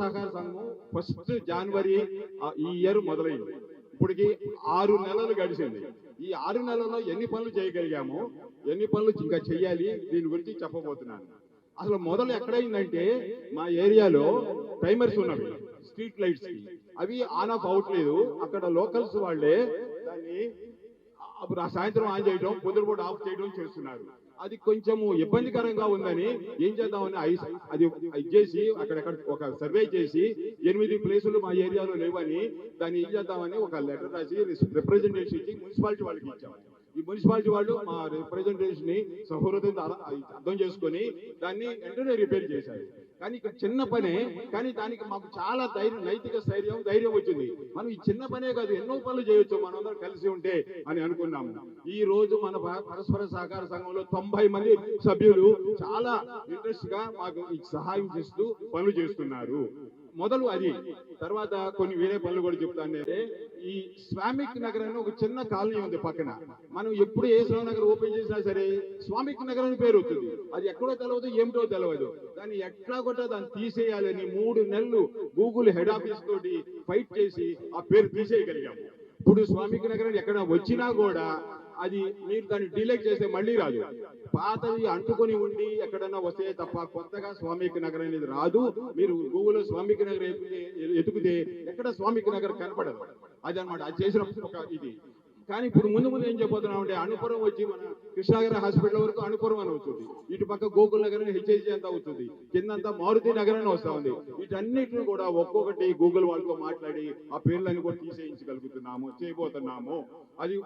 సహకార సంఘం 1 జనవరి ఈ ఇయర్ మొదలైంది. ఇప్పటికి 6 నెలలు గడిచింది. ఈ 6 నెలల్లో ఎన్ని పనులు చేయగలిగామో, ఎన్ని పనులు ఇంకా చెయ్యాలి, దీని గురించి చెప్పబోతున్నాను. అసలు మొదలు ఎక్కడైందంటే, మా ఏరియాలో టైమర్స్ ఉన్నవి స్ట్రీట్ లైట్స్ కి, అవి ఆన్ ఆఫ్ అవట్లేదు. అక్కడ లోకల్స్ వాళ్ళే దాన్ని సాయంత్రం ఆన్ చేయడం, పొద్దునపూట ఆఫ్ చేయడం చేస్తున్నారు. అది కొంచెము ఇబ్బందికరంగా ఉందని ఏం చేద్దామని అది చేసి అక్కడెక్కడ ఒక సర్వే చేసి 8 ప్లేసులు మా ఏరియాలో లేవని దాన్ని ఏం చేద్దామని ఒక లెటర్ రాసి రిప్రజెంటేషన్ ఇచ్చి మున్సిపాలిటీ వాళ్ళకి ఇచ్చాము. ఈ మున్సిపాలిటీ వాళ్ళు మా రిప్రజెంటేషన్ ని సహృదయంతో అర్థం చేసుకొని దాన్ని వెంటనే రిపేర్ చేశారు. కానీ ఇక్కడ చిన్న పనే, కానీ దానికి మాకు చాలా నైతిక ధైర్యం వచ్చింది. మనం ఈ చిన్న పనే కాదు, ఎన్నో పనులు చేయొచ్చు మనందరం కలిసి ఉంటే అని అనుకున్నాము. ఈ రోజు మన పరస్పర సహకార సంఘంలో 90 మంది సభ్యులు చాలా ఇంట్రెస్ట్ గా మాకు సహాయం చేస్తూ పనులు చేస్తున్నారు. మొదలు అది. తర్వాత కొన్ని వేరే పనులు కూడా చెప్తానంటే, ఈ స్వామిక్ నగర్ అని ఒక చిన్న కాలనీ ఉంది పక్కన. మనం ఎప్పుడు ఏ శ్రావణ నగర్ ఓపెన్ చేసినా సరే స్వామిక్ నగర్ అని పేరు వస్తుంది. అది ఎక్కడో తెలియదు, ఏమిటో తెలియదు. దాన్ని ఎట్లా కూడా దాన్ని తీసేయాలని 3 నెలలు గూగుల్ హెడ్ ఆఫీస్ తోటి ఫైట్ చేసి ఆ పేరు తీసేయగలిగాము. ఇప్పుడు స్వామిక్ నగర్ ఎక్కడ వచ్చినా కూడా అది మీరు దాన్ని డిలీట్ చేస్తే మళ్ళీ రాదు. పాతది అంటుకొని ఉండి ఎక్కడన్నా వస్తే తప్ప కొత్తగా స్వామిక్ నగర్ అనేది రాదు. మీరు గూగుల్లో స్వామిక్ నగర్ ఎతుకుతే ఎక్కడ స్వామిక్ నగర్ కనపడదు. అది అనమాట అది చేసిన ఒక ఇది. కానీ ఇప్పుడు ముందు ఏం చెప్పబోతున్నాం అంటే, అనుపురం వచ్చి మన కృష్ణాగిరి హాస్పిటల్ వరకు అనుపురం అని అవుతుంది. ఇటు పక్క గోకుల్ నగర్ హెచ్ఐసి అంతా అవుతుంది. కిందంతా మారుతి నగర్ అని వస్తా ఉంది. వీటన్నిటిని కూడా ఒక్కొక్కటి గూగుల్ వాళ్ళతో మాట్లాడి ఆ పేర్లను కూడా తీసేయించగలుగుతున్నాము, చేయబోతున్నాము. అది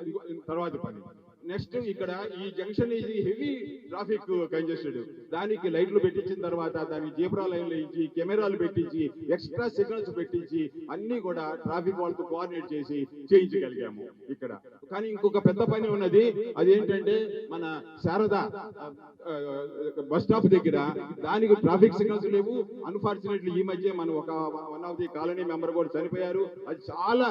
తర్వాత పని. నెక్స్ట్ ఇక్కడ ఈ జంక్షన్ ఇది హెవీ ట్రాఫిక్ కంజెస్టెడ్. దానికి లైట్లు పెట్టించిన తర్వాత దానికి జీబ్రా లైన్లు ఇచ్చి, కెమెరాలు పెట్టించి, ఎక్స్ట్రా సిగ్నల్స్ పెట్టించి అన్ని కూడా ట్రాఫిక్ వాళ్ళతో కోఆర్డినేట్ చేసి చేయించగలిగాము ఇక్కడ. కానీ ఇంకొక పెద్ద పని ఉన్నది. అదేంటంటే మన శారద బస్ స్టాప్ దగ్గర దానికి ట్రాఫిక్ సిగ్నల్స్ లేవు. అన్ఫార్చునేట్లీ ఈ మధ్య మన one of the colony member కూడా చనిపోయారు. అది చాలా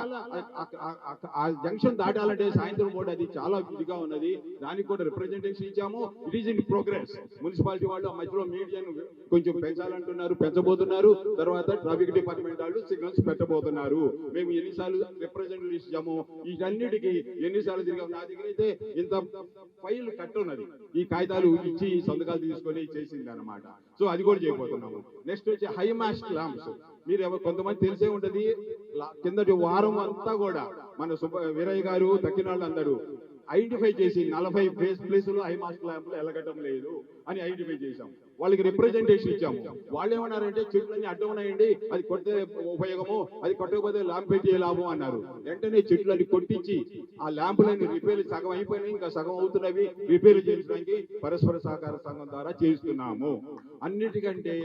ఆ జంక్షన్ దాటాలంటే సాయంత్రం పూట అది చాలా ఇదిగా ఉన్నది. దానికి కూడా రిప్రజెంటేషన్ ఇచ్చాము. It is in progress. Municipality వాళ్ళు ఆ మధ్యలో మీడియాను కొంచెం పెంచాలంటున్నారు, పెంచబోతున్నారు. తర్వాత ట్రాఫిక్ డిపార్ట్మెంట్ వాళ్ళు సిగ్నల్స్ పెట్టబోతున్నారు. మేము ఎన్నిసార్లు రిప్రజెంటేషన్ ఇచ్చాము, వీటన్నిటికీ ఎన్నిసార్లు తిరిగాము. నా దగ్గర అయితే ఇంత ఫైల్ కట్టున్నది. ఈ కాగితాలు ఇచ్చి సంతకాలు తీసుకొని చేసింది అనమాట. సో అది కూడా చేయబోతున్నాము. నెక్స్ట్ వచ్చి హై మాస్ట్ ల్యాంప్స్. మీరు కొంతమంది తెలిసే ఉంటది, కిందటి వారం అంతా కూడా మన వీరయ్య గారు తక్కినాళ్ళు అందరూ ఐడెంటిఫై చేసి 40 ప్లేసులు హై మాస్ట్ ల్యాంపులు ఎలగటం లేదు అని ఐడెంటిఫై చేశాం. వాళ్ళకి రిప్రజెంటేషన్ ఇచ్చాము. వాళ్ళు ఏమన్నారంటే, చెట్లన్నీ అడ్డం ఉన్నాయండి, అది కొడితే ఉపయోగము, అది కొట్టకపోతే ల్యాంప్ పెట్టి లాభం అన్నారు. వెంటనే చెట్లన్నీ కొట్టించి ఆ ల్యాంపులన్నీ రిపేర్ సగం అయిపోయినాయి, ఇంకా సగం అవుతున్నవి. రిపేర్ చేయించడానికి పరస్పర సహకార సంఘం ద్వారా చేస్తున్నాము. అన్నిటికంటే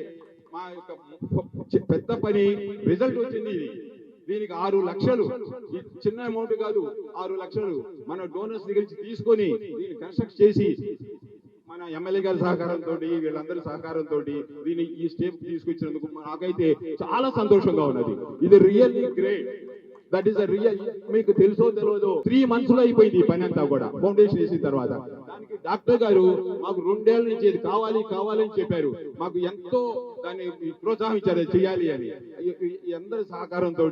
మా యొక్క పెద్ద పని రిజల్ట్ వచ్చింది. దీనికి 6 లక్షలు, చిన్న అమౌంట్ కాదు, 6 లక్షలు మన డోనర్స్ దగ్గర నుంచి తీసుకొని దీన్ని కన్స్ట్రక్ట్ చేసి మన ఎమ్మెల్యే గారి సహకారంతో, వీళ్ళందరి సహకారంతో దీన్ని ఈ స్టెప్ తీసుకొచ్చినందుకు నాకైతే చాలా సంతోషంగా ఉన్నది. ఇది really great. That is real. మీకు తెలుసో తెలియదో 3 months లో అయిపోయింది ఈ పని అంతా కూడా ఫౌండేషన్ వేసిన తర్వాత. దానికి డాక్టర్ గారు మాకు 2 ఏళ్ల నుంచి ఇది కావాలని చెప్పారు. మాకు ఎంతో దాన్ని ప్రోత్సాహం ఇచ్చారు చేయాలి అని. అందరి సహకారంతో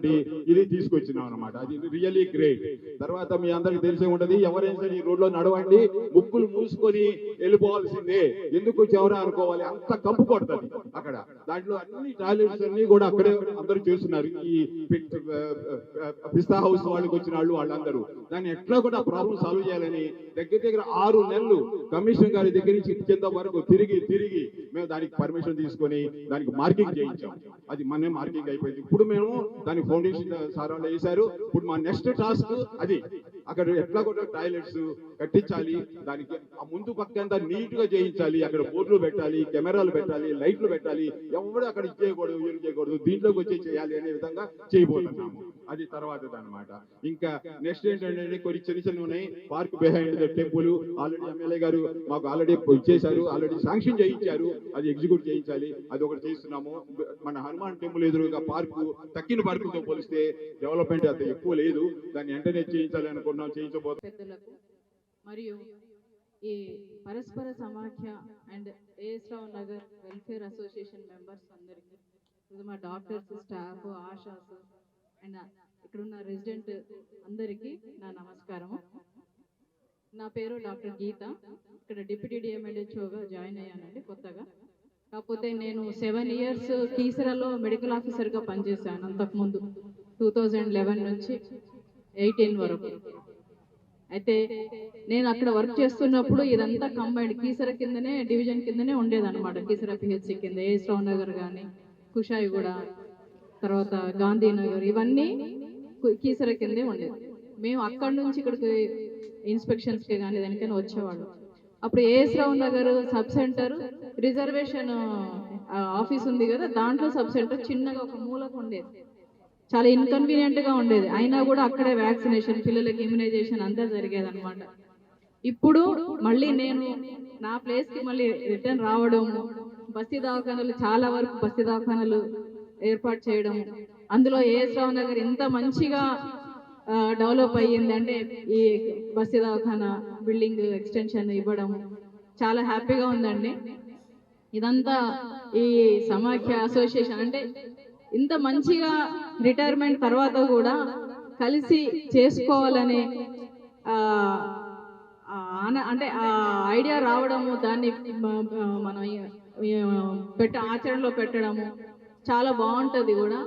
ఇది తీసుకొచ్చినాం అనమాట. అది రియల్లీ గ్రేట్. తర్వాత మీ అందరికి తెలిసే ఉంటది, ఎవరైనా సరే ఈ రోడ్లో నడవండి, ముక్కులు మూసుకొని వెళ్ళిపోవాల్సిందే. ఎందుకు వచ్చేవరా అనుకోవాలి, అంత కంపు కొడుతుంది అక్కడ. దాంట్లో అన్ని టాయిలెట్స్ అన్ని కూడా అక్కడే అందరూ చేస్తున్నారు. ఈ పిస్తా హౌస్ వాళ్ళకి వచ్చిన వాళ్ళందరూ దాన్ని ఎట్లా కూడా ప్రాబ్లం సాల్వ్ చేయాలని దగ్గర 6 నెలలు కమిషనర్ గారి దగ్గర నుంచి కింద వరకు తిరిగి మేము దానికి పర్మిషన్ తీసుకొని దానికి మార్కింగ్ చేయించాం. అది మన మార్కింగ్ అయిపోయింది. ఇప్పుడు మేము దానికి ఫౌండేషన్ సారాలు వేశారు. ఇప్పుడు మా నెక్స్ట్ టాస్క్ అది. అక్కడ ఎట్లా కూడా టాయిలెట్స్ కట్టించాలి, దానికి ఆ ముందు పక్క అంతా నీట్ గా చేయించాలి. అక్కడ బోర్డులు పెట్టాలి, కెమెరాలు పెట్టాలి, లైట్లు పెట్టాలి. ఎవరు అక్కడ ఇచ్చేయకూడదు, వీళ్ళు చేయకూడదు, దీంట్లోకి వచ్చి చేయాలి అనే విధంగా చేయబోతున్నాము. అది తర్వాత అనమాట. ఇంకా నెక్స్ట్ ఏంటంటే కొన్ని చిన్న ఉన్నాయి. Park behind the temple already MLA గారు మాకు ఆల్రెడీ ఇచ్చేశారు, ఆల్రెడీ శాంక్షన్ చేయించారు. అది ఎగ్జిక్యూట్ చేయించాలి. అది ఒకటి చేస్తున్నాము. మన హనుమాన్ టెంపుల్ ఎదురుగా పార్కు తక్కిన పార్కులతో పోలిస్తే డెవలప్మెంట్ అంత ఎక్కువ లేదు. దాన్ని వెంటనే చేయించాలి అనుకున్నాం, చేయించబోతున్నాం. మరియు ఈ పరస్పర సమాఖ్య and A S Rao Nagar welfare association members అందరికీ మా డాక్టర్స్, స్టాఫ్, ఆశాస్ అండ్ ఇక్కడున్న రెసిడెంట్ అందరికీ నా నమస్కారము. నా పేరు డాక్టర్ గీత. ఇక్కడ డిప్యూటీ డిఎంఎడ్హెచ్ఓగా జాయిన్ అయ్యానండి కొత్తగా. కాకపోతే నేను 7 years కీసరాలో మెడికల్ ఆఫీసర్గా పనిచేశాను అంతకుముందు 2011 నుంచి 18 వరకు. అయితే నేను అక్కడ వర్క్ చేస్తున్నప్పుడు ఇదంతా కంబైండ్ కీసర కిందనే, డివిజన్ కిందనే ఉండేదన్నమాట. కీసర పిహెచ్సి కింద ఏఎస్ రావు నగర్ కానీ, కుషాయిగూడ, తర్వాత గాంధీనగర్, ఇవన్నీ కీసర కిందే ఉండేది. మేము అక్కడి నుంచి ఇక్కడికి ఇన్స్పెక్షన్స్కి కానీ దానికైనా వచ్చేవాళ్ళం. అప్పుడు AS Rao Nagar sub centre reservation office ఉంది కదా, దాంట్లో సబ్ సెంటర్ చిన్నగా ఒక మూలకు ఉండేది. చాలా ఇన్కన్వీనియంట్గా ఉండేది. అయినా కూడా అక్కడే వ్యాక్సినేషన్, పిల్లలకి ఇమ్యునైజేషన్ అంతా జరిగేది అనమాట. ఇప్పుడు మళ్ళీ నేను నా ప్లేస్కి మళ్ళీ రిటర్న్ రావడము, బస్తీ దవాఖానాలు, చాలా వరకు బస్తీ దవాఖానాలు ఏర్పాటు చేయడం, అందులో ఏఎస్ రావు నగర్ ఎంత మంచిగా డెవలప్ అయ్యిందంటే ఈ బస్తీ దవాఖానా బిల్డింగ్ ఎక్స్టెన్షన్ ఇవ్వడం చాలా హ్యాపీగా ఉందండి. ఇదంతా ఈ సమాఖ్య అసోసియేషన్ అంటే ఇంత మంచిగా రిటైర్మెంట్ తర్వాత కూడా కలిసి చేసుకోవాలనే అంటే ఆ ఐడియా రావడము, దాన్ని మనం ఆచరణలో పెట్టడము చాలా బాగుంటుంది కూడా.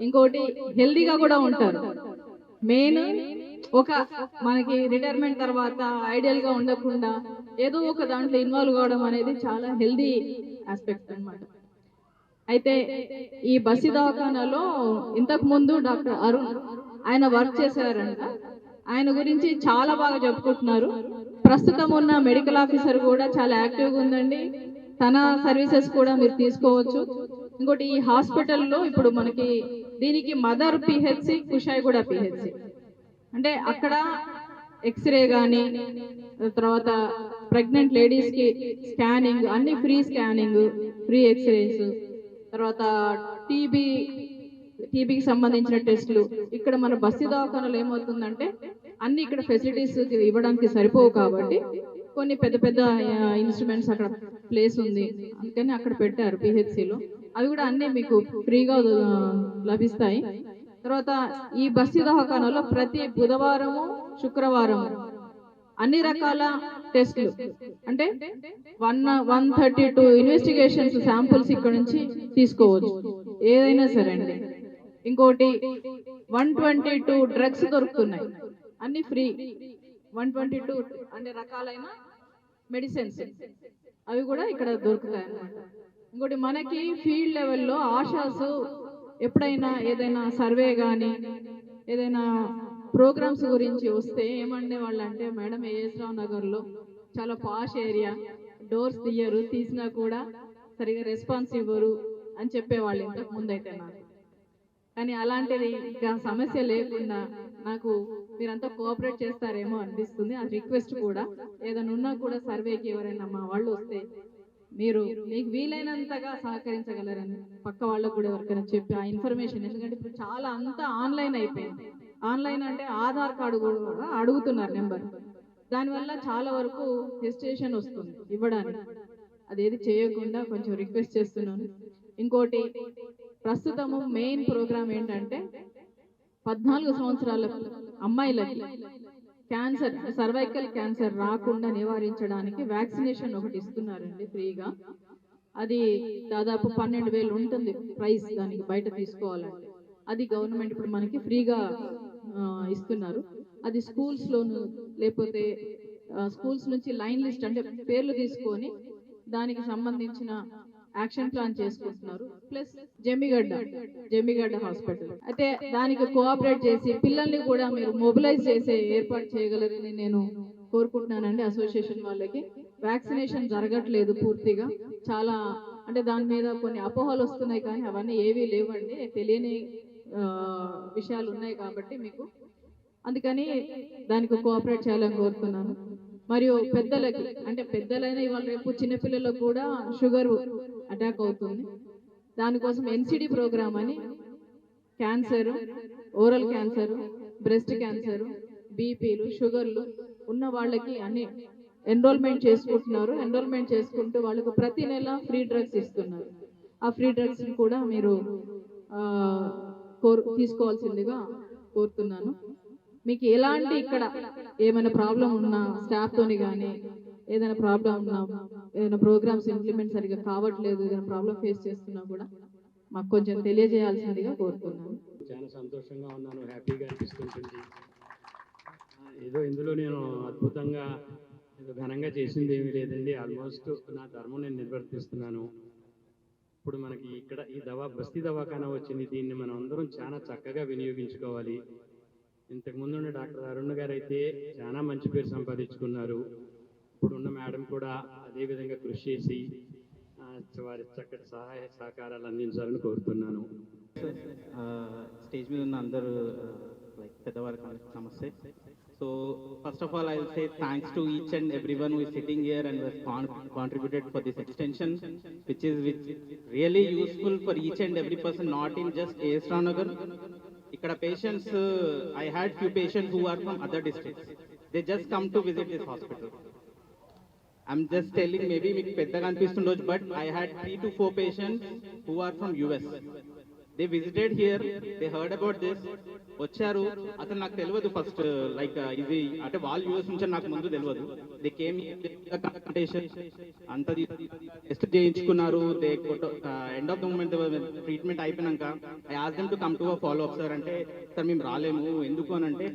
ఇంకోటి హెల్దీగా కూడా ఉంటారు. మెయిన్ ఒక మనకి రిటైర్మెంట్ తర్వాత ఐడియల్గా ఉండకుండా ఏదో ఒక దాంట్లో ఇన్వాల్వ్ కావడం అనేది చాలా హెల్దీ ఆస్పెక్ట్ అన్నమాట. అయితే ఈ బస్తీ దవాఖానాలో ఇంతకు ముందు డాక్టర్ అరుణ్ ఆయన వర్క్ చేశారంట. ఆయన గురించి చాలా బాగా చెప్పుకుంటున్నారు. ప్రస్తుతం ఉన్న మెడికల్ ఆఫీసర్ కూడా చాలా యాక్టివ్గా ఉందండి. తన సర్వీసెస్ కూడా మీరు తీసుకోవచ్చు. ఇంకోటి ఈ హాస్పిటల్లో ఇప్పుడు మనకి దీనికి మదర్ పిహెచ్సి, కుషాయిగూడ పిహెచ్సి అంటే అక్కడ ఎక్స్రే కానీ, తర్వాత ప్రెగ్నెంట్ లేడీస్కి స్కానింగ్, అన్ని ఫ్రీ స్కానింగ్, ఫ్రీ ఎక్స్రేస్, తర్వాత టీబీకి సంబంధించిన టెస్టులు. ఇక్కడ మన బస్తీ దవాఖానాలు ఏమవుతుందంటే అన్ని ఇక్కడ ఫెసిలిటీస్ ఇవ్వడానికి సరిపోవు కాబట్టి కొన్ని పెద్ద పెద్ద ఇన్స్ట్రుమెంట్స్ అక్కడ ప్లేస్ ఉంది, అందుకని అక్కడ పెట్టారు పిహెచ్సిలో. అవి కూడా అన్నీ మీకు ఫ్రీగా లభిస్తాయి. తర్వాత ఈ బస్తీ దవాఖానాలో ప్రతి బుధవారము, శుక్రవారము అన్ని రకాల టెస్టులు అంటే 132 ఇన్వెస్టిగేషన్స్ శాంపుల్స్ ఇక్కడ నుంచి తీసుకోవచ్చు, ఏదైనా సరే అండి. ఇంకోటి 122 డ్రగ్స్ దొరుకుతున్నాయి, అన్ని ఫ్రీ. 122 అంటే రకాలైన మెడిసిన్స్ అవి కూడా ఇక్కడ దొరుకుతాయి అన్నమాట. ఇంకోటి మనకి ఫీల్డ్ లెవెల్లో ఆశాస్ ఎప్పుడైనా ఏదైనా సర్వే కానీ ఏదైనా ప్రోగ్రామ్స్ గురించి వస్తే ఏమండే వాళ్ళు అంటే, మేడం ఏఎస్ రావు నగర్లో చాలా పాష్ ఏరియా, డోర్స్ తీయరు, తీసినా కూడా సరిగా రెస్పాన్స్ ఇవ్వరు అని చెప్పేవాళ్ళు ఇంతకు ముందైతే నాకు. కానీ అలాంటిది ఇంకా సమస్య లేకుండా నాకు మీరంతా కోఆపరేట్ చేస్తారేమో అనిపిస్తుంది. ఆ రిక్వెస్ట్ కూడా ఏదైనా ఉన్నా కూడా సర్వేకి ఎవరైనా మా వాళ్ళు వస్తే మీరు మీకు వీలైనంతగా సహకరించగలరని పక్క వాళ్ళకు కూడా ఎవరికైనా చెప్పి ఆ ఇన్ఫర్మేషన్, ఎందుకంటే ఇప్పుడు చాలా అంతా ఆన్లైన్ అయిపోయింది. ఆన్లైన్ అంటే ఆధార్ కార్డు కూడా అడుగుతున్నారు నెంబర్, దానివల్ల చాలా వరకు హెసిటేషన్ వస్తుంది ఇవ్వడానికి. అదేది చేయకుండా కొంచెం రిక్వెస్ట్ చేస్తున్నాను. ఇంకోటి ప్రస్తుతము మెయిన్ ప్రోగ్రామ్ ఏంటంటే 14 సంవత్సరాల అమ్మాయిలకి క్యాన్సర్, సర్వైకల్ క్యాన్సర్ రాకుండా నివారించడానికి వ్యాక్సినేషన్ ఒకటి ఇస్తున్నారండి ఫ్రీగా. అది దాదాపు 12,000 ఉంటుంది ప్రైస్, దానికి బయట తీసుకోవాలంటే. అది గవర్నమెంట్ ఇప్పుడు మనకి ఫ్రీగా ఇస్తున్నారు. అది స్కూల్స్లోను లేకపోతే స్కూల్స్ నుంచి లైన్ లిస్ట్ అంటే పేర్లు తీసుకొని దానికి సంబంధించిన యాక్షన్ ప్లాన్ చేసుకుంటున్నారు. ప్లస్ జమ్మిగడ్డ హాస్పిటల్ అయితే దానికి కోఆపరేట్ చేసి పిల్లల్ని కూడా మీరు మొబిలైజ్ చేసే ఏర్పాటు చేయగలరని నేను కోరుకుంటున్నానండి. అసోసియేషన్ వాళ్ళకి వ్యాక్సినేషన్ జరగట్లేదు పూర్తిగా, చాలా అంటే దాని మీద కొన్ని అపోహలు వస్తున్నాయి, కానీ అవన్నీ ఏవీ లేవండి, తెలియని విషయాలు ఉన్నాయి కాబట్టి మీకు, అందుకని దానికి కోఆపరేట్ చేయాలని కోరుతున్నాను. మరియు పెద్దలకి అంటే పెద్దలైన ఇవాళ రేపు చిన్నపిల్లలకు కూడా షుగర్ అటాక్ అవుతుంది. దానికోసం ఎన్సిడి ప్రోగ్రామ్ అని cancer, oral cancer, breast cancer, బీపీలు, షుగర్లు ఉన్న వాళ్ళకి అన్ని ఎన్రోల్మెంట్ చేసుకుంటున్నారు. ఎన్రోల్మెంట్ చేసుకుంటూ వాళ్ళకు ప్రతి నెల ఫ్రీ డ్రగ్స్ ఇస్తున్నారు. ఆ ఫ్రీ డ్రగ్స్ కూడా మీరు తీసుకోవాల్సిందిగా కోరుతున్నాను. మీకు ఎలాంటి ఇక్కడ ఏమైనా ప్రాబ్లం ఉన్నా స్టాఫ్తోని కానీ ఏదైనా ప్రాబ్లం ఉన్నా, ఏదైనా ప్రోగ్రామ్స్ ఇంప్లిమెంట్ సరిగా కావట్లేదు, ఏదైనా ప్రాబ్లం ఫేస్ చేస్తున్నా కూడా మాకు కొంచెం తెలియజేయాల్సిందిగా కోరుతున్నాను. చాలా సంతోషంగా ఉన్నాను, హ్యాపీగా అనిపిస్తుంటుంది. ఏదో ఇందులో నేను అద్భుతంగా ఏదో ఘనంగా చేసింది ఏమీ లేదండి. ఆల్మోస్ట్ నా ధర్మం నేను నిర్వర్తిస్తున్నాను. ఇప్పుడు మనకి ఇక్కడ ఈ బస్తీ దవాఖానా వచ్చింది, దీన్ని మనం అందరం చాలా చక్కగా వినియోగించుకోవాలి. ఇంతకుముందు ఉన్న డాక్టర్ అరుణ్ గారు అయితే చాలా మంచి పేరు సంపాదించుకున్నారు. ఇప్పుడున్న మేడం కూడా అదే విధంగా కృషి చేసి వారి చక్కటి సహాయ సహకారాలు అందించాలని కోరుతున్నాను. స్టేజ్ మీద ఉన్న అందరూ లైక్ పెద్దవారికి నమస్తే. So first of all I will say thanks to each and everyone who is sitting here and has contributed for this extension which is really useful for each and every person, not in just AS Rao Nagar. Ikkada patients, I had few patients who are from other districts. They just come to visit this hospital. I'm just telling, maybe మీకు పెద్దగా అనిపిస్తుండొచ్చు, but I had 3 to 4 patients who are from US. They visited here, they heard about this, వచ్చారు. అతను నాకు తెలియదు first, like ఇది అంటే వాళ్ళు US నుంచి నాకు ముందు తెలియదు. దే కేమ్ కన్సల్టేషన్ అంతా టెస్ట్ చేయించుకున్నారు. They end of the moment treatment అయిపోయినాక I ask them to come to a follow up sir అంటే, సార్ మేము రాలేము ఎందుకు అని అంటే,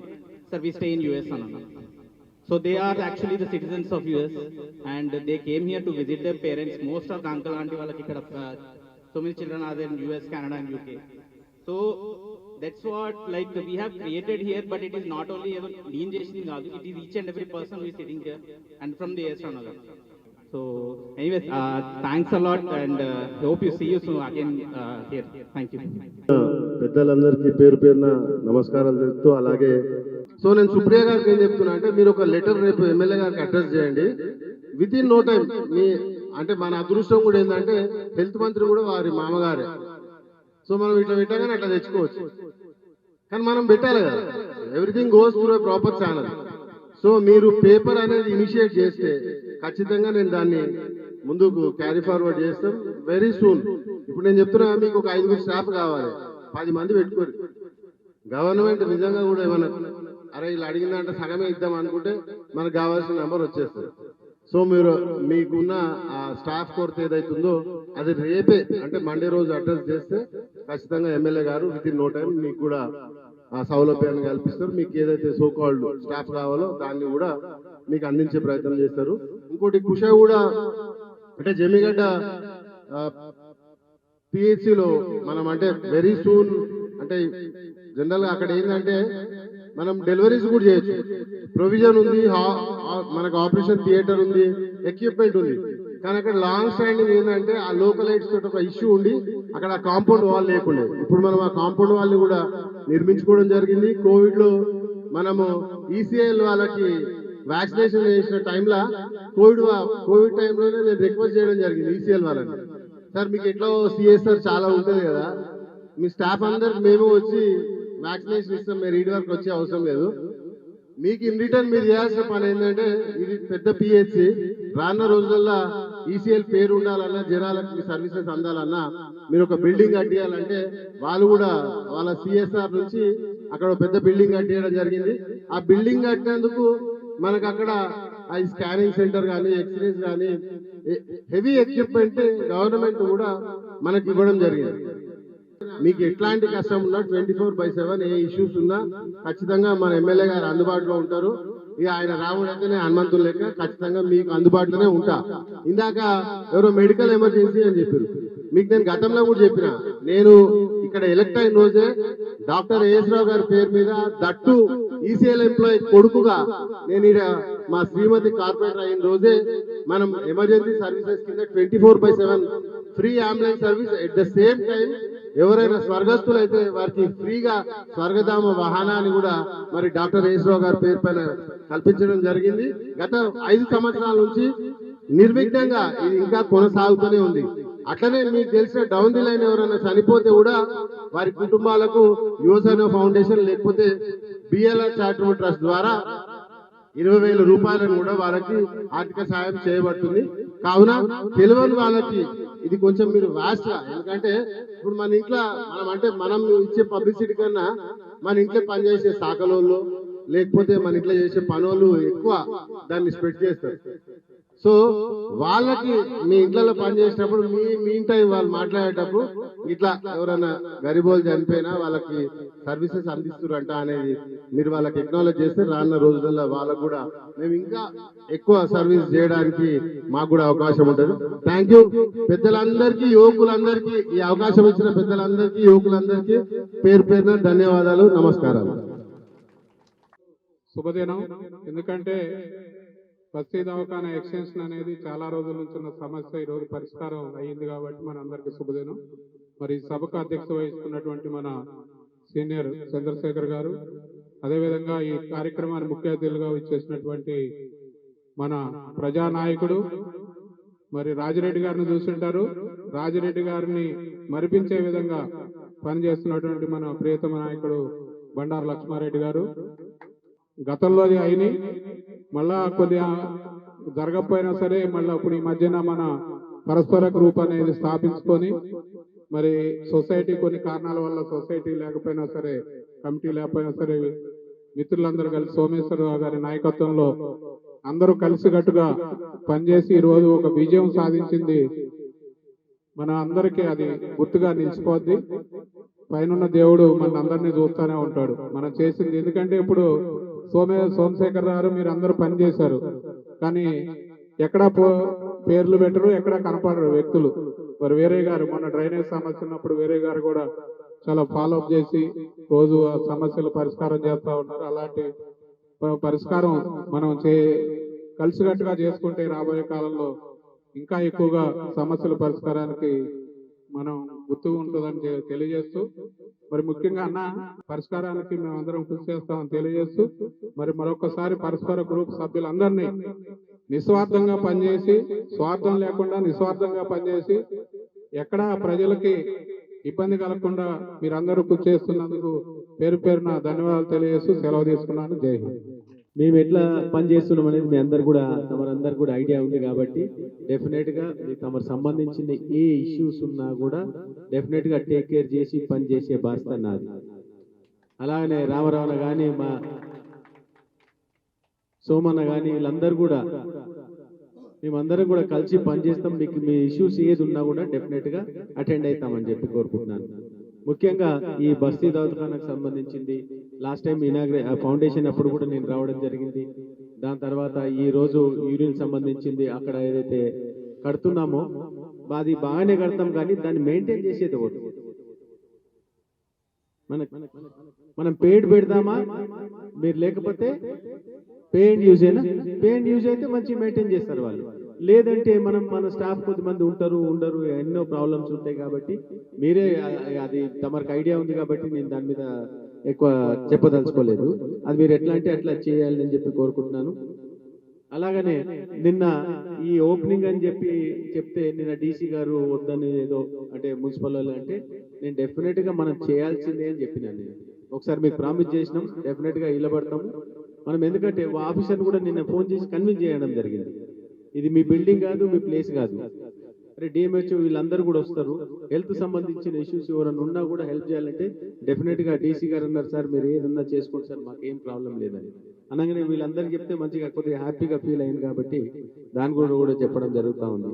sir we stay in US అన్నా. So they are actually the citizens of US and they came here to visit their parents. Most of the uncle auntie వాళ్ళకి ఇక్కడ so many children are there in US, Canada and UK. So that's what like we have created here, but it is not only even నేను చేసింది కాదు, it is each and every person who is sitting here and from the AS Rao Nagar. So anyways, thanks a lot and hope you see you soon again here. Thank you. పెద్దలందరికీ పేరు పేరున నమస్కారాలు తెలుపుతూ, అలాగే so నేను సుప్రియ గారికి ఏం చెప్తున్నా అంటే, మీరు ఒక లెటర్ రేపు ఎమ్మెల్యే గారికి అడ్రస్ చేయండి. విత్ ఇన్ నో టైం మీ అంటే మన అదృష్టం కూడా ఏంటంటే హెల్త్ మంత్రి కూడా వారి మామగారే. సో మనం ఇట్లా పెట్టగానే అట్లా తెచ్చుకోవచ్చు, కానీ మనం పెట్టాలి కదా, everything goes through a proper channel. So మీరు పేపర్ అనేది ఇనిషియేట్ చేస్తే ఖచ్చితంగా నేను దాన్ని ముందుకు క్యారీ ఫార్వర్డ్ చేస్తాం వెరీ సూన్. ఇప్పుడు నేను చెప్తున్నా, మీకు ఒక 5 స్టాఫ్ కావాలి, 10 మంది పెట్టుకోరు. గవర్నమెంట్ నిజంగా కూడా ఏమన్నా అరే ఇలా అడిగిందంటే సగమే ఇద్దాం అనుకుంటే మనకు కావాల్సిన నెంబర్ వచ్చేస్తుంది. సో మీరు మీకున్న ఆ స్టాఫ్ కొరత ఏదైతుందో అది రేపే అంటే మండే రోజు అడ్రస్ చేస్తే ఖచ్చితంగా ఎమ్మెల్యే గారు విత్ ఇన్ నో టైం మీకు కూడా ఆ సౌలభ్యాన్ని కల్పిస్తారు. మీకు ఏదైతే సో కాల్డ్ స్టాఫ్ కావాలో దాన్ని కూడా మీకు అందించే ప్రయత్నం చేస్తారు. ఇంకోటి కుష కూడా అంటే జమిగడ్డ పిహెచ్సిలో మనం అంటే వెరీ సూన్ అంటే జనరల్ గా అక్కడ ఏంటంటే మనం డెలివరీస్ కూడా చేయొచ్చు, ప్రొవిజన్ ఉంది, మనకు ఆపరేషన్ థియేటర్ ఉంది, ఎక్విప్మెంట్ ఉంది. కానీ అక్కడ లాంగ్ స్టాండింగ్ ఏంటంటే ఆ లోకలైట్స్ తోటి ఒక ఇష్యూ ఉండి అక్కడ కాంపౌండ్ వాల్ లేకుండా, ఇప్పుడు మనం ఆ కాంపౌండ్ వాల్ ని కూడా నిర్మించుకోవడం జరిగింది. కోవిడ్ లో మనము ఈసీఐఎల్ వాళ్ళకి వ్యాక్సినేషన్ చేసిన టైంలో కోవిడ్ టైంలోనే నేను రిక్వెస్ట్ చేయడం జరిగింది ఈసీఎల్ వాళ్ళని, సార్ మీకు ఎట్లా సిఎస్ఆర్ చాలా ఉంటుంది కదా, మీ స్టాఫ్ అందరికి మేము వచ్చి వ్యాక్సినేషన్ ఇస్తాం, మీరు ఈడి వరకు వచ్చే అవసరం లేదు, మీకు ఇన్ రిటర్న్ మీరు చేయాల్సిన పని ఏంటంటే, ఇది పెద్ద పిహెచ్సి, రానున్న రోజుల్లో ఈసీఎల్ పేరు ఉండాలన్నా, జనాలకు మీ సర్వీసెస్ అందాలన్నా మీరు ఒక బిల్డింగ్ కట్టియాలంటే వాళ్ళు కూడా వాళ్ళ సిఎస్ఆర్ నుంచి అక్కడ పెద్ద బిల్డింగ్ కట్టియడం జరిగింది. ఆ బిల్డింగ్ కట్టినందుకు మనకు అక్కడ ఆ స్కానింగ్ సెంటర్ కానీ ఎక్స్రేస్ కానీ హెవీ ఎక్విప్మెంట్ గవర్నమెంట్ కూడా మనకి ఇవ్వడం జరిగింది. మీకు ఎట్లాంటి కష్టం ఉన్నా 24/7 ఏ ఇష్యూస్ ఉన్నా ఖచ్చితంగా మన ఎమ్మెల్యే గారు అందుబాటులో ఉంటారు. ఇక ఆయన రాముడు అయితేనే హనుమంతులు లెక్క ఖచ్చితంగా మీకు అందుబాటులోనే ఉంటా. ఇందాక ఎవరో మెడికల్ ఎమర్జెన్సీ అని చెప్పారు, మీకు నేను గతంలో కూడా చెప్పిన, నేను ఇక్కడ ఎలక్ట్ అయిన రోజే డాక్టర్ ఏఎస్ రావు గారి పేరు మీద దట్టు ఈసీఎల్ ఎంప్లాయీ కొడుకుగా నేను ఇక్కడ మా శ్రీమతి కార్పొరేటర్ అయిన రోజే మనం ఎమర్జెన్సీ సర్వీసెస్ కింద 24/7 free ambulance service, at the same time ఎవరైనా స్వర్గస్థులు అయితే వారికి ఫ్రీగా స్వర్గధామ వాహనాన్ని కూడా మరి డాక్టర్ ఏఎస్ రావు గారి పేరు పైన కల్పించడం జరిగింది. గత 5 సంవత్సరాల నుంచి నిర్విఘ్నంగా ఇది ఇంకా కొనసాగుతూనే ఉంది. అట్లనే మీకు తెలిసిన డౌన్ ది లైన్ ఎవరైనా చనిపోతే కూడా వారి కుటుంబాలకు యువసేన ఫౌండేషన్ లేకపోతే బిఎల్ఆర్ చారిటబుల్ ట్రస్ట్ ద్వారా 20,000 రూపాయలను కూడా వారికి ఆర్థిక సాయం చేయబడుతుంది. కావున తెలియని వాళ్ళకి ఇది కొంచెం మీరు వాస్ట్ గా, ఎందుకంటే ఇప్పుడు మన ఇంట్లో మనం ఇచ్చే పబ్లిసిటీ కన్నా మన ఇంట్లో పనిచేసే శాఖలోళ్ళు లేకపోతే మన ఇంట్లో చేసే పనులు ఎక్కువ దాన్ని స్ప్రెడ్ చేస్తారు. సో వాళ్ళకి మీ ఇంట్లో పనిచేసేటప్పుడు మీ ఇంట వాళ్ళు మాట్లాడేటప్పుడు ఇట్లా ఎవరైనా గరీబోలు చనిపోయినా వాళ్ళకి సర్వీసెస్ అందిస్తురంట అనేది మీరు వాళ్ళకి ఎక్నాలెడ్జ్ చేస్తే రానున్న రోజులలో వాళ్ళకు కూడా మేము ఇంకా ఎక్కువ సర్వీస్ చేయడానికి మాకు కూడా అవకాశం ఉంటుంది. థ్యాంక్ యూ పెద్దలందరికీ, యువకులందరికీ, ఈ అవకాశం ఇచ్చిన పెద్దలందరికీ, యువకులందరికీ పేరు పేరున ధన్యవాదాలు, నమస్కారాలు. శుభదినం. ఎందుకంటే బస్తీ దవాఖానా ఎక్స్టెన్షన్ అనేది చాలా రోజుల నుంచి ఉన్న సమస్య ఈరోజు పరిష్కారం అయ్యింది కాబట్టి మన అందరికీ శుభదినం. మరి సభకు అధ్యక్షత వహిస్తున్నటువంటి మన సీనియర్ చంద్రశేఖర్ గారు, అదేవిధంగా ఈ కార్యక్రమాన్ని ముఖ్య అతిథులుగా ఇచ్చేసినటువంటి మన ప్రజానాయకుడు మరి రాజిరెడ్డి గారిని చూస్తుంటారు. రాజిరెడ్డి గారిని మరిపించే విధంగా పనిచేస్తున్నటువంటి మన ప్రియతమ నాయకుడు బండారు లక్ష్మారెడ్డి గారు. గతంలో అయినాయి, మళ్ళా కొన్ని జరగకపోయినా సరే మళ్ళీ ఇప్పుడు ఈ మధ్యన మన పరస్పర గ్రూప్ అనేది స్థాపించుకొని మరి సొసైటీ కొన్ని కారణాల వల్ల సొసైటీ లేకపోయినా సరే, కమిటీ లేకపోయినా సరే, మిత్రులందరూ కలిసి సోమేశ్వరరావు గారి నాయకత్వంలో అందరూ కలిసికట్టుగా పనిచేసి ఈరోజు ఒక విజయం సాధించింది. మన అందరికీ అది గుర్తుగా నిలిచిపోద్ది. పైన దేవుడు మన అందరినీ చూస్తూనే ఉంటాడు మనం చేసింది. ఎందుకంటే ఇప్పుడు సోమశేఖర్ గారు మీరు అందరూ పనిచేశారు, కానీ ఎక్కడ పేర్లు పెట్టరు, ఎక్కడ కనపడరు వ్యక్తులు. మరి వేరే గారు మొన్న డ్రైనేజ్ సమస్య ఉన్నప్పుడు వేరే గారు కూడా చాలా ఫాలోఅప్ చేసి రోజు ఆ సమస్యలు పరిష్కారం చేస్తూ ఉన్నారు. అలాంటి పరిష్కారం మనం కలిసికట్టుగా చేసుకుంటే రాబోయే కాలంలో ఇంకా ఎక్కువగా సమస్యల పరిష్కారానికి మనం గుర్తు ఉంటుందని తెలియజేస్తూ, మరి ముఖ్యంగా అన్న పరిష్కారానికి మేమందరం కృషి చేస్తామని తెలియజేస్తూ, మరి మరొకసారి పరస్పర గ్రూప్ సభ్యులందరినీ నిస్వార్థంగా పనిచేసి, స్వార్థం లేకుండా నిస్వార్థంగా పనిచేసి, ఎక్కడా ప్రజలకి ఇబ్బంది కలగకుండా మీరందరూ కృషి చేస్తున్నందుకు పేరు పేరున ధన్యవాదాలు తెలియజేస్తూ సెలవు తీసుకున్నాను. జై హింద్. మేము ఎట్లా పని చేస్తున్నాం అనేది మీ అందరు కూడా తమరందరు కూడా ఐడియా ఉంది కాబట్టి డెఫినెట్ గా తమకు సంబంధించిన ఏ ఇష్యూస్ ఉన్నా కూడా డెఫినెట్ గా టేక్ కేర్ చేసి పని చేసే బాధ్యత నాది. అలాగనే రామరావణ కానీ మా సోమన్న కానీ వీళ్ళందరూ కూడా మేమందరం కూడా కలిసి పనిచేస్తాం. మీకు మీ ఇష్యూస్ ఏది ఉన్నా కూడా డెఫినెట్ గా అటెండ్ అవుతామని చెప్పి కోరుకుంటున్నాను. ముఖ్యంగా ఈ బస్తీ దవాఖానాకు సంబంధించింది లాస్ట్ టైం ఫౌండేషన్ అప్పుడు కూడా నేను రావడం జరిగింది. దాని తర్వాత ఈ రోజు యూరిన్ సంబంధించింది అక్కడ ఏదైతే కడుతున్నామో అది బాగానే కడతాం, కానీ దాన్ని మెయింటైన్ చేసేది ఒకటి. మనం పెయిడ్ పెడదామా, మీరు లేకపోతే పే అండ్ యూజ్ అయినా, పే అండ్ యూజ్ అయితే మంచి మెయింటైన్ చేస్తారు వాళ్ళు. లేదంటే మన స్టాఫ్ కొద్దిమంది ఉండరు, ఎన్నో ప్రాబ్లమ్స్ ఉంటాయి. కాబట్టి మీరే అది తమకు ఐడియా ఉంది కాబట్టి నేను దాని మీద ఎక్కువ చెప్పదలుచుకోలేదు. అది మీరు ఎట్లా అంటే అట్లా చేయాలని చెప్పి కోరుకుంటున్నాను. అలాగనే నిన్న ఈ ఓపెనింగ్ అని చెప్తే నిన్న డీసీ గారు వద్దని ఏదో అంటే మున్సిపల్ వాళ్ళు అంటే నేను డెఫినెట్ గా మనం చేయాల్సిందే అని చెప్పినాను. నేను ఒకసారి మీకు ప్రామిస్ చేసినాం, డెఫినెట్ గా ఇళ్ళబడతాము మనం. ఎందుకంటే ఆఫీసర్ కూడా నిన్న ఫోన్ చేసి కన్విన్స్ చేయడం జరిగింది, ఇది మీ బిల్డింగ్ కాదు, మీ ప్లేస్ కాదు. అరే డిఎంహెచ్ వీళ్ళందరూ కూడా వస్తారు, హెల్త్ సంబంధించిన ఇష్యూస్ ఎవరైనా ఉన్నా కూడా హెల్ప్ చేయాలంటే డెఫినెట్ గా డీసీ గారు అన్నారు, సార్ మీరు ఏదన్నా చేసుకోండి సార్, మాకేం ప్రాబ్లం లేదని అనగానే వీళ్ళందరికీ చెప్తే మంచిగా కొద్దిగా హ్యాపీగా ఫీల్ అయింది. కాబట్టి దాని కూడా చెప్పడం జరుగుతూ ఉంది.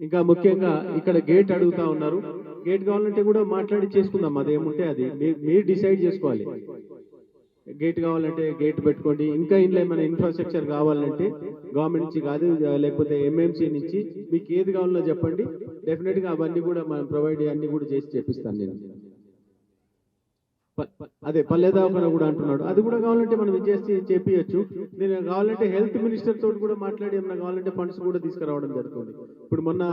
ఇంకా ముఖ్యంగా ఇక్కడ గేట్ అడుగుతా ఉన్నారు, గేట్ కావాలంటే కూడా మాట్లాడి చేసుకుందాం. అదేముంటే అది మీరు డిసైడ్ చేసుకోవాలి. గేట్ కావాలంటే గేట్ పెట్టుకోండి. ఇంకా ఇంట్లో ఏమైనా ఇన్ఫ్రాస్ట్రక్చర్ కావాలంటే గవర్నమెంట్ నుంచి కాదు, లేకపోతే ఎంఎంసీ నుంచి మీకు ఏది కావాలో చెప్పండి. డెఫినెట్ గా అవన్నీ కూడా మనం ప్రొవైడ్ అన్ని కూడా చేసి చేపిస్తాను నేను. అదే పల్లె దవాఖానా కూడా అంటున్నాడు, అది కూడా కావాలంటే మనం చేసి చేపియచ్చు. నేను కావాలంటే హెల్త్ మినిస్టర్ తోటి కూడా మాట్లాడి ఏమైనా కావాలంటే ఫండ్స్ కూడా తీసుకురావడం జరుగుతుంది. ఇప్పుడు మొన్న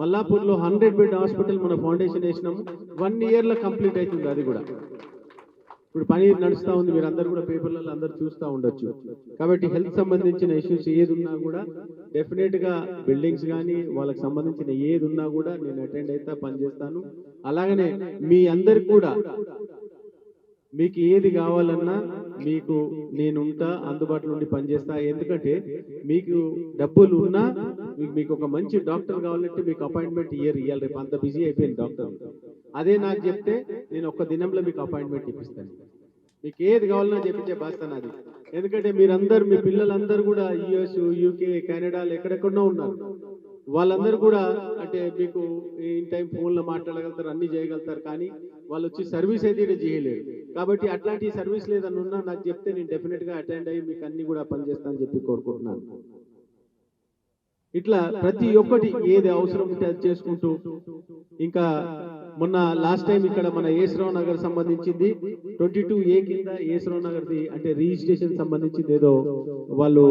మల్లాపూర్లో 100 బెడ్ హాస్పిటల్ మన ఫౌండేషన్ వేసినాము, 1 year లో కంప్లీట్ అవుతుంది. అది కూడా ఇప్పుడు పని నడుస్తూ ఉంది, మీరు అందరు కూడా పేపర్లలో అందరు చూస్తూ ఉండొచ్చు. కాబట్టి హెల్త్ సంబంధించిన ఇష్యూస్ ఏది ఉన్నా కూడా డెఫినెట్ గా బిల్డింగ్స్ కానీ వాళ్ళకి సంబంధించిన ఏది ఉన్నా కూడా నేను అటెండ్ అయితే పనిచేస్తాను. అలాగనే మీ అందరికి కూడా మీకు ఏది కావాలన్నా మీకు నేను ఉంటా, అందుబాటులో ఉండి పనిచేస్తా. ఎందుకంటే మీకు డబ్బులు ఉన్నా మీకు ఒక మంచి డాక్టర్ కావాలంటే మీకు అపాయింట్మెంట్ ఇయ్యాలి, రేపు అంత బిజీ అయిపోయింది డాక్టర్. అదే నాకు చెప్తే నేను ఒక్క దినంలో మీకు అపాయింట్మెంట్ ఇప్పిస్తాను. మీకు ఏది కావాలన్నా చెప్పించే బాధ్యత నాది. ఎందుకంటే మీరందరూ, మీ పిల్లలందరూ కూడా యుఎస్, యూకే, కెనడాలు ఎక్కడెక్కడో ఉన్నారు. వాళ్ళందరూ కూడా అంటే మీకు ఇన్ టైం ఫోన్లో మాట్లాడగలుగుతారు, అన్ని చేయగలుగుతారు, కానీ వాళ్ళు వచ్చి సర్వీస్ అయితే ఇక్కడ చేయలేరు. కాబట్టి అట్లాంటి సర్వీస్ లేదని ఉన్నా నాకు చెప్తే నేను డెఫినెట్గా అటెండ్ అయ్యి మీకు అన్ని కూడా పనిచేస్తానని చెప్పి కోరుకుంటున్నాను. ఇట్లా ప్రతి ఒక్కటి ఏది అవసరం ఉంటే అది చేసుకుంటూ, ఇంకా మొన్న లాస్ట్ టైం ఇక్కడ మన ఏసరావు నగర్ సంబంధించింది 22A కింద ఏసరావు నగర్ది అంటే రిజిస్ట్రేషన్ సంబంధించింది ఏదో వాళ్ళు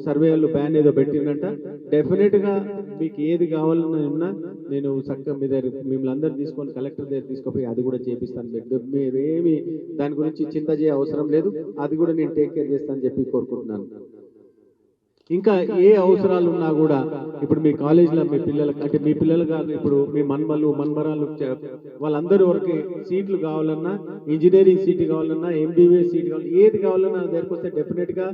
సర్వేలు బ్యాన్ ఏదో పెట్టిందంట. డెఫినెట్ గా మీకు ఏది కావాలన్నా ఉన్నా నేను చక్కగా మీ దగ్గర మిమ్మల్ని అందరు తీసుకొని కలెక్టర్ దగ్గర తీసుకుపోయి అది కూడా చేపిస్తాను. మీరేమి దాని గురించి చింత చేయ అవసరం లేదు, అది కూడా నేను టేక్ కేర్ చేస్తానని చెప్పి కోరుకుంటున్నాను. ఇంకా ఏ అవసరాలు ఉన్నా కూడా ఇప్పుడు మీ కాలేజీలో మీ పిల్లలకు అంటే మీ పిల్లలు కాదు, ఇప్పుడు మీ మన్మలు మన్మరాలు వాళ్ళందరూ వరకు సీట్లు కావాలన్నా, ఇంజనీరింగ్ సీట్ కావాలన్నా, MBBS సీట్ కావాలి, ఏది కావాలన్నా నా దగ్గరకు వస్తే డెఫినెట్ గా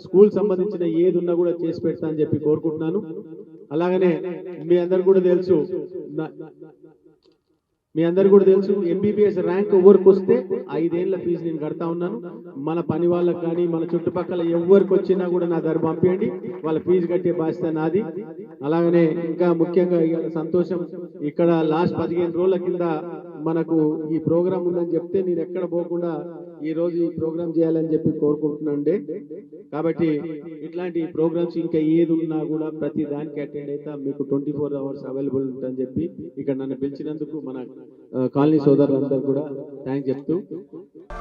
స్కూల్ సంబంధించిన ఏది ఉన్నా కూడా చేసి పెడతా అని చెప్పి కోరుకుంటున్నాను. అలాగనే మీ అందరు కూడా తెలుసు MBBS ర్యాంక్ ఎవరికి వస్తే 5 ఏళ్ల ఫీజు నేను కడతా ఉన్నాను. మన పని వాళ్ళకి కానీ మన చుట్టుపక్కల ఎవరికి వచ్చినా కూడా నా దగ్గర పంపించండి, వాళ్ళ ఫీజు కట్టే బాధ్యత నాది. అలాగనే ఇంకా ముఖ్యంగా సంతోషం, ఇక్కడ లాస్ట్ 15 రోజుల కింద మనకు ఈ ప్రోగ్రామ్ ఉందని చెప్తే నేను ఎక్కడ పోకుండా ఈ రోజు ఈ ప్రోగ్రామ్ చేయాలని చెప్పి కోరుకుంటున్నాండి. కాబట్టి ఇట్లాంటి ప్రోగ్రామ్స్ ఇంకా ఏది ఉన్నా కూడా ప్రతి దానికి అటెండ్ అయితే మీకు 24 hours అవైలబుల్ ఉంటుందని చెప్పి ఇక్కడ నన్ను పిలిచినందుకు మన కాలనీ సోదరులందరూ కూడా థ్యాంక్స్ చెప్తూ.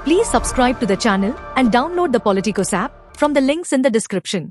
Please subscribe to the channel and download the Politicos app from the links in the description.